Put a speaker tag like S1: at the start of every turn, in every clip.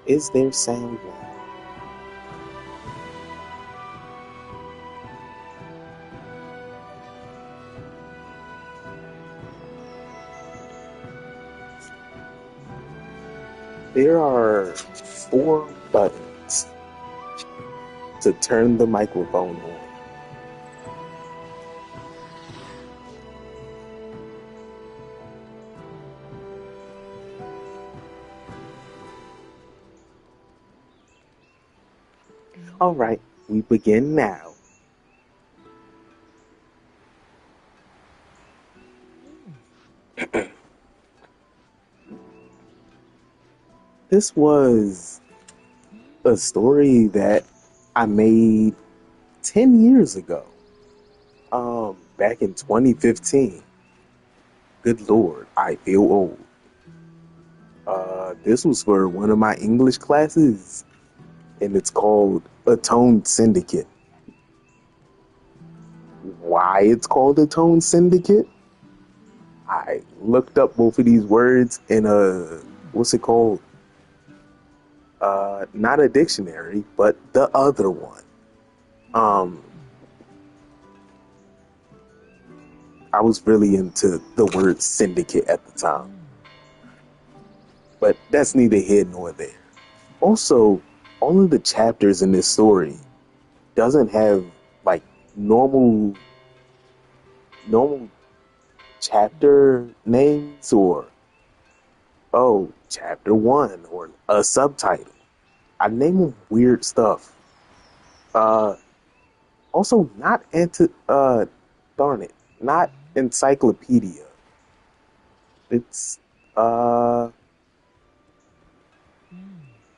S1: Is there sound now? There are 4 buttons to turn the microphone on. All right, we begin now. This was a story that I made 10 years ago, back in 2015. Good Lord, I feel old. This was for one of my English classes, and it's called Atone Syndicate. Why it's called Atone Syndicate? I looked up both of these words in what's it called? Not a dictionary, but the other one. Um, I was really into the word syndicate at the time. But that's neither here nor there. Also, all of the chapters in this story doesn't have like normal normal chapter names or chapter one or a subtitle. I name them weird stuff. Uh Also not darn it, not encyclopedia. It's for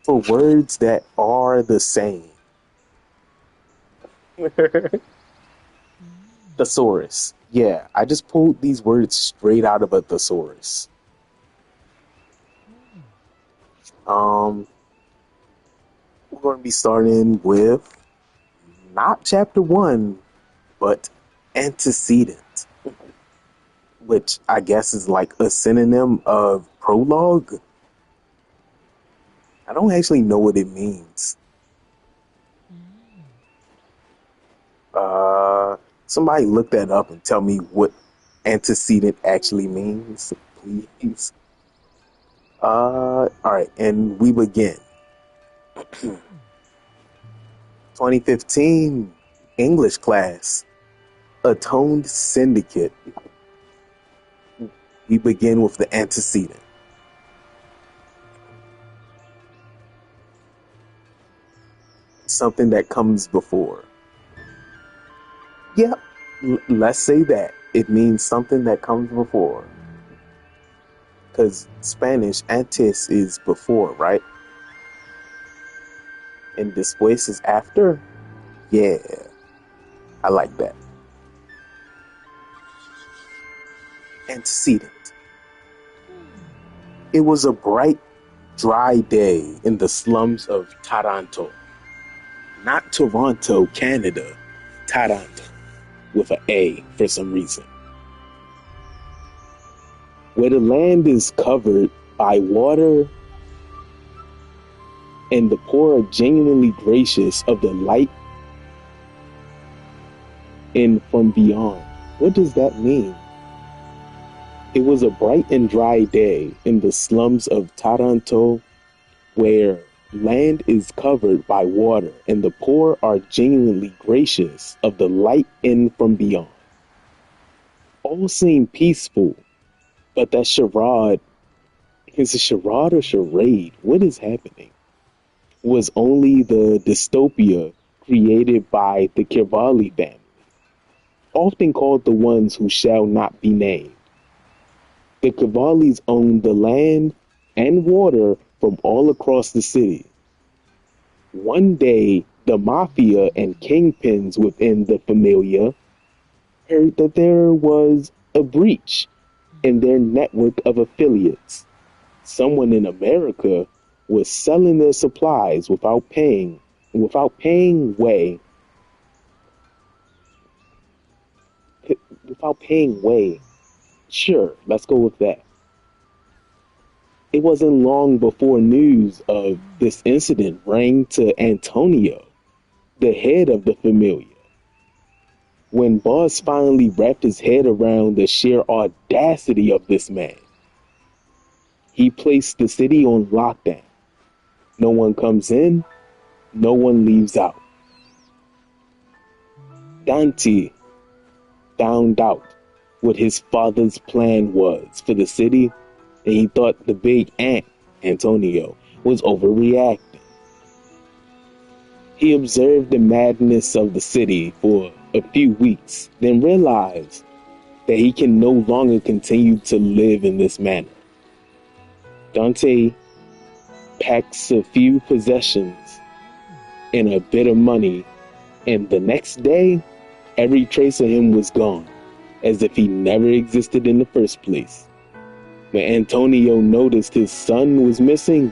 S1: words that are the same. Thesaurus. Yeah, I just pulled these words straight out of a thesaurus. We're going to be starting with not chapter one, but antecedent, which I guess is like a synonym of prologue. I don't actually know what it means. Somebody look that up and tell me what antecedent actually means, please. Alright, and we begin. 2015 English class, Atoned Syndicate. We begin with the antecedent. Something that comes before. Yep, let's say that. It means something that comes before. Because Spanish, antes is before, right? And después is after? Yeah, I like that. Antecedent. It was a bright, dry day in the slums of Taranto. Not Toronto, Canada. Taranto, with an A for some reason. Where the land is covered by water and the poor are genuinely gracious of the light in from beyond. What does that mean? It was a bright and dry day in the slums of Taranto where land is covered by water and the poor are genuinely gracious of the light in from beyond. All seem peaceful, but that charade, is it charade or charade? What is happening? Was only the dystopia created by the Cavalli family, often called the ones who shall not be named. The Cavallis owned the land and water from all across the city. One day, the mafia and kingpins within the familia heard that there was a breach in their network of affiliates. Someone in America was selling their supplies without paying way. Sure, let's go with that. It wasn't long before news of this incident rang to Antonio, the head of the familia. When Boss finally wrapped his head around the sheer audacity of this man, he placed the city on lockdown. No one comes in, no one leaves out. Dante found out what his father's plan was for the city, and he thought the big ant, Antonio, was overreacting. He observed the madness of the city for a few weeks, then realized that he can no longer continue to live in this manner. Dante packs a few possessions and a bit of money, and the next day, every trace of him was gone, as if he never existed in the first place. When Antonio noticed his son was missing,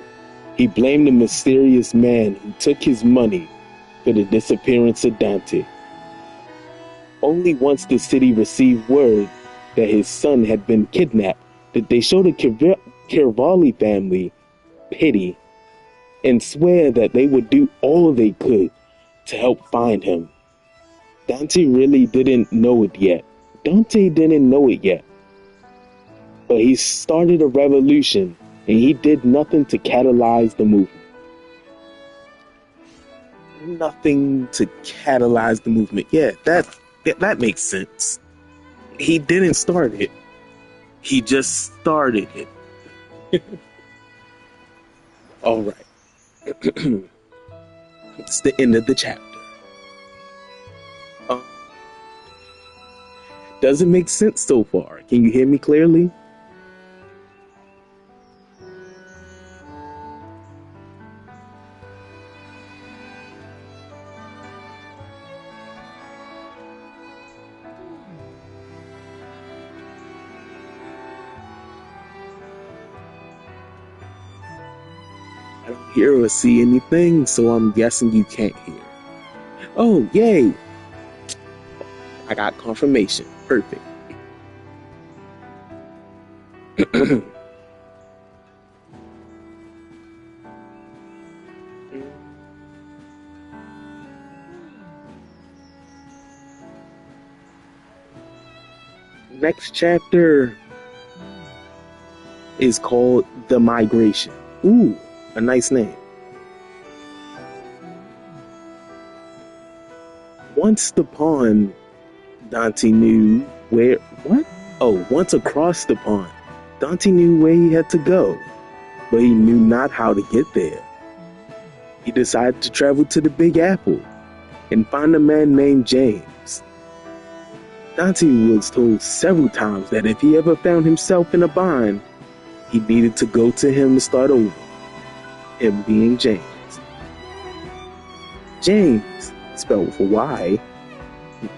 S1: he blamed the mysterious man who took his money for the disappearance of Dante. Only once the city received word that his son had been kidnapped did they show the Cavalli family pity and swear that they would do all they could to help find him. Dante really didn't know it yet, Dante didn't know it yet, but he started a revolution and he did nothing to catalyze the movement. Nothing to catalyze the movement. Yeah, that makes sense. He didn't start it. He just started it. All right. It's the end of the chapter. Um, does it make sense so far? Can you hear me clearly? I don't hear or see anything, so I'm guessing you can't hear. Oh, yay! I got confirmation. Perfect. Next chapter is called The Migration. Ooh, a nice name. Once the pond, Dante knew where. What? Oh, once across the pond, Dante knew where he had to go, but he knew not how to get there. He decided to travel to the Big Apple and find a man named James. Dante was told several times that if he ever found himself in a bind, he needed to go to him and start over, him being James. James, spelled with a Y,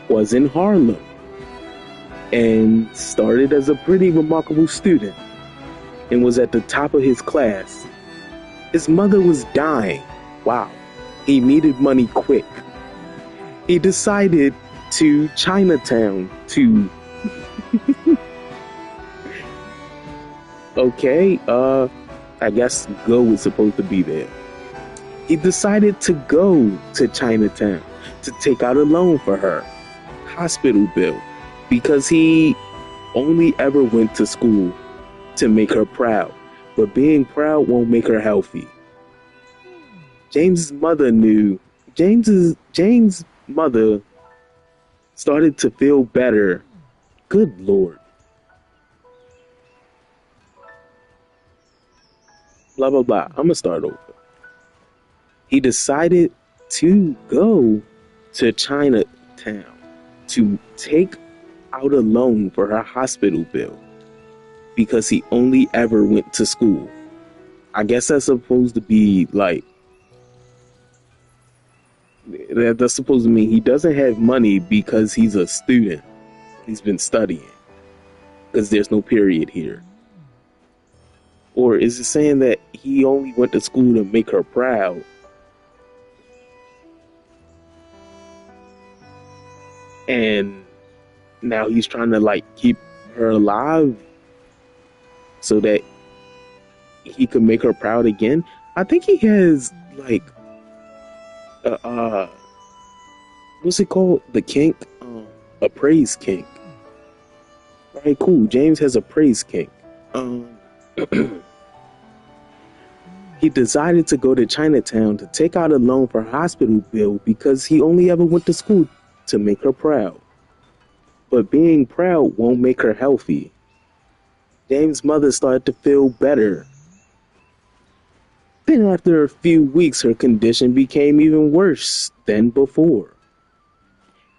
S1: was in Harlem and started as a pretty remarkable student and was at the top of his class. His mother was dying. Wow. He needed money quick. He decided to Chinatown to okay, I guess go was supposed to be there. He decided to go to Chinatown to take out a loan for her hospital bill because he only ever went to school to make her proud, but being proud won't make her healthy. James's mother knew. James' mother started to feel better. Good Lord. Blah, blah, blah. I'm going to start over. He decided to go to Chinatown to take out a loan for her hospital bill because he only ever went to school. I guess that's supposed to be like, that's supposed to mean he doesn't have money because he's a student. He's been studying because there's no period here. Or is it saying that he only went to school to make her proud? And now he's trying to like keep her alive so that he could make her proud again. I think he has like what's it called? The kink? A praise kink. Alright, cool. James has a praise kink. He decided to go to Chinatown to take out a loan for a hospital bill because he only ever went to school to make her proud. But being proud won't make her healthy. James' mother started to feel better. Then after a few weeks, her condition became even worse than before.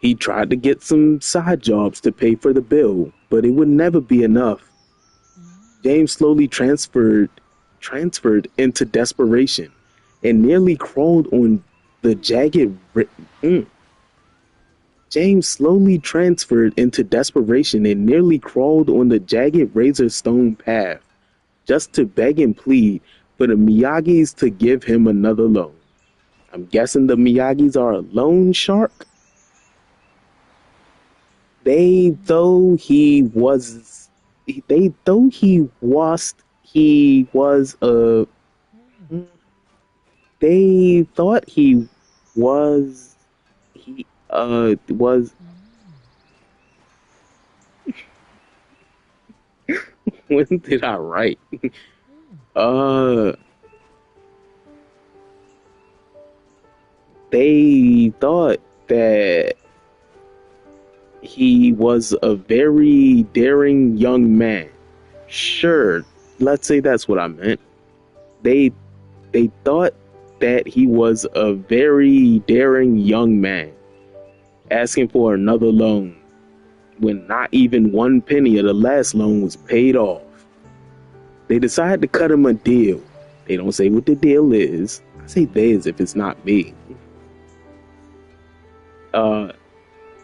S1: He tried to get some side jobs to pay for the bill, but it would never be enough. James slowly transferred into desperation and nearly crawled on the jagged James slowly transferred into desperation and nearly crawled on the jagged razor stone path just to beg and plead for the Miyagis to give him another loan. I'm guessing the Miyagis are a loan shark? They thought he was a they thought he was When did I write? Uh, they thought that he was a very daring young man. Sure, let's say that's what I meant. They they thought that he was a very daring young man, asking for another loan when not even one penny of the last loan was paid off. They decided to cut him a deal. They don't say what the deal is. I say they as if it's not me. Uh,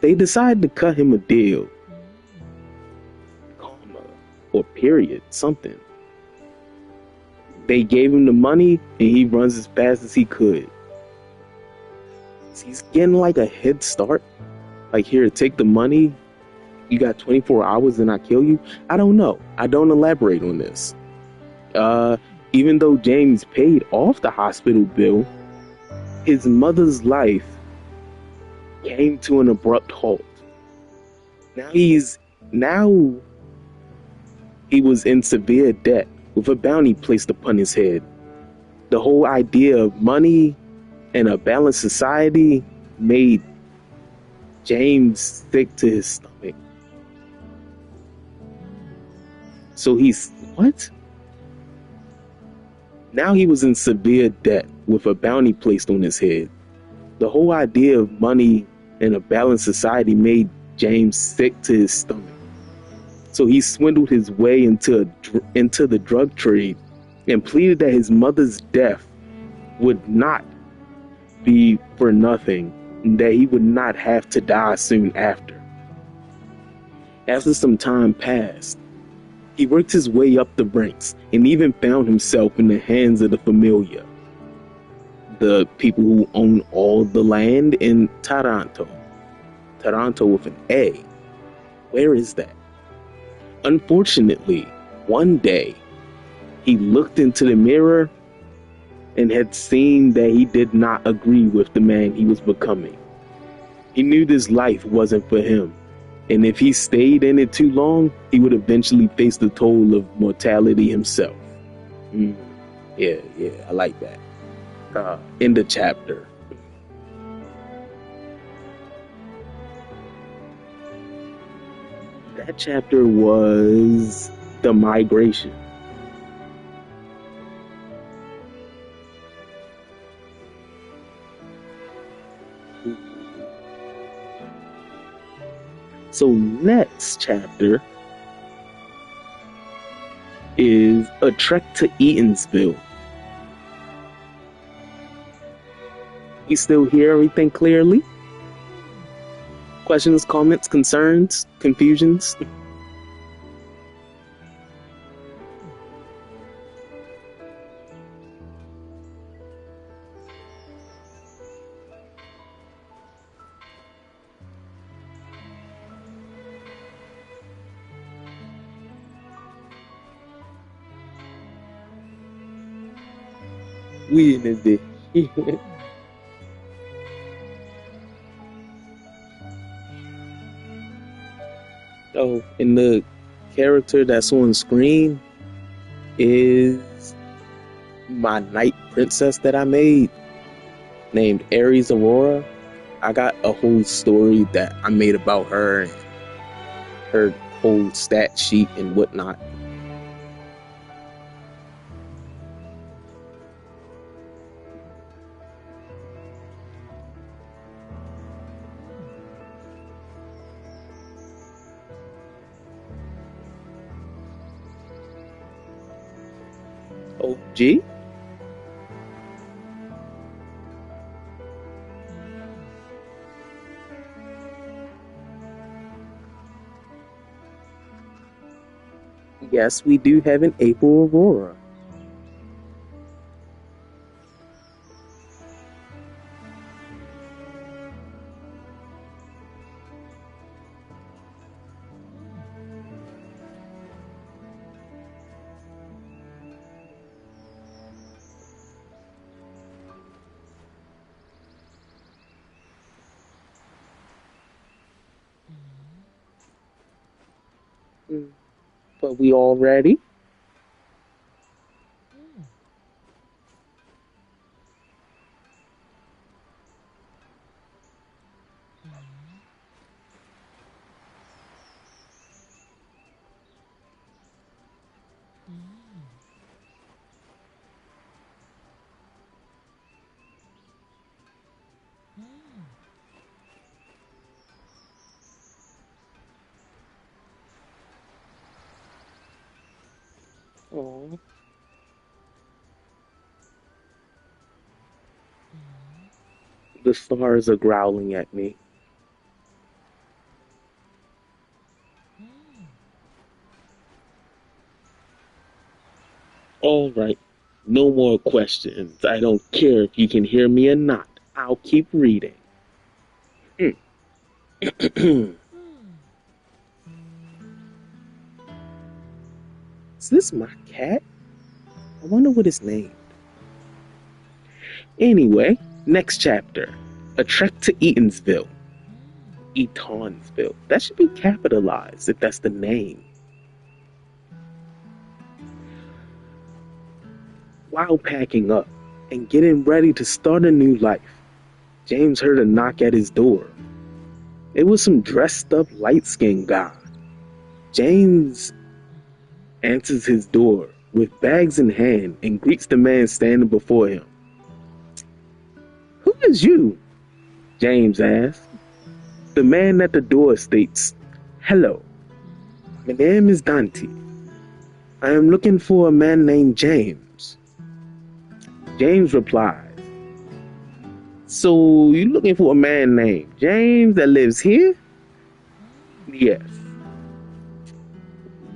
S1: they decided to cut him a deal, comma, or period, something. They gave him the money and he runs as fast as he could. He's getting like a head start. Like, here, take the money. You got 24 hours and I kill you. I don't know. I don't elaborate on this. Even though James paid off the hospital bill, his mother's life came to an abrupt halt. Now he was in severe debt with a bounty placed upon his head. The whole idea of money and a balanced society made James sick to his stomach. So what? Now he was in severe debt with a bounty placed on his head. The whole idea of money and a balanced society made James sick to his stomach. So he swindled his way into the drug trade and pleaded that his mother's death would not be for nothing, and that he would not have to die soon after. After some time passed, he worked his way up the ranks and even found himself in the hands of the familia, the people who own all the land in Taranto. Taranto with an A. Where is that? Unfortunately, one day, he looked into the mirror and had seen that he did not agree with the man he was becoming. He knew this life wasn't for him, and if he stayed in it too long, he would eventually face the toll of mortality himself. Yeah, I like that. End the chapter. That chapter was the migration. So next chapter is a trek to Eatansville. You still hear everything clearly? Questions, comments, concerns, confusions? We in this bit. Oh, and the character that's on screen is my night princess that I made, named Aries Aurora. I got a whole story that I made about her and her whole stat sheet and whatnot. OG? Yes, we do have an April Aurora. But we all ready? Oh, the stars are growling at me. All right, no more questions. I don't care if you can hear me or not. I'll keep reading. Is this my cat? I wonder what his name. Anyway, next chapter. A trek to Eatansville. Eatansville. That should be capitalized if that's the name. While packing up and getting ready to start a new life, James heard a knock at his door. It was some dressed up light skinned guy. James answers his door with bags in hand and greets the man standing before him. Who is you? James asked. The man at the door states, Hello, my name is Dante. I am looking for a man named James. James replies, So you're looking for a man named James that lives here? Yes.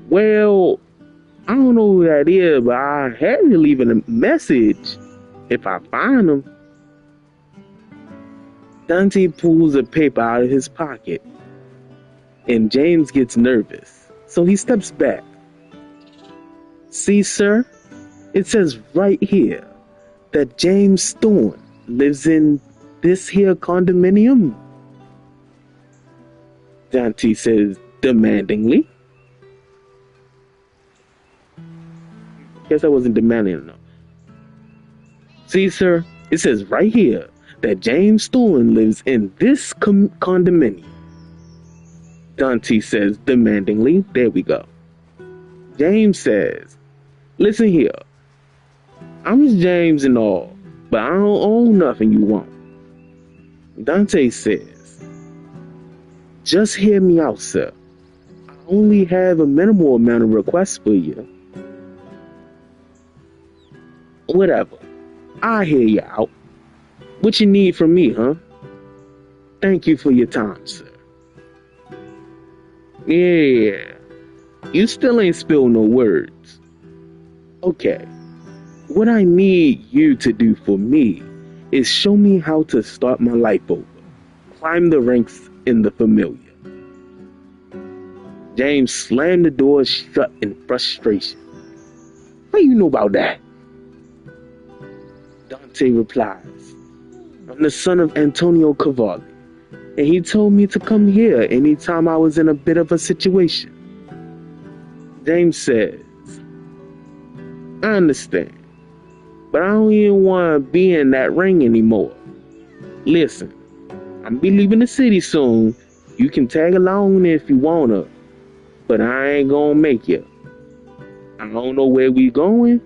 S1: Well, I don't know who that is, but I had to leave a message if I find him. Dante pulls a paper out of his pocket, and James gets nervous, so he steps back. See, sir, it says right here that James Thorne lives in this here condominium. Dante says demandingly. Guess I wasn't demanding enough. See, sir, it says right here that James Thorne lives in this condominium. Dante says demandingly. There we go. James says, Listen here. I'm just James and all, but I don't own nothing you want. Dante says, Just hear me out, sir. I only have a minimal amount of requests for you. Whatever. I hear you out. What you need from me, huh? Thank you for your time, sir. Yeah. You still ain't spilled no words. Okay. What I need you to do for me is show me how to start my life over. Climb the ranks in the familiar. James slammed the door shut in frustration. How you know about that? Dante replies, I'm the son of Antonio Cavalli, and he told me to come here anytime I was in a bit of a situation. James says, I understand, but I don't even want to be in that ring anymore. Listen, I'll be leaving the city soon. You can tag along if you want to, but I ain't gonna make you. I don't know where we going,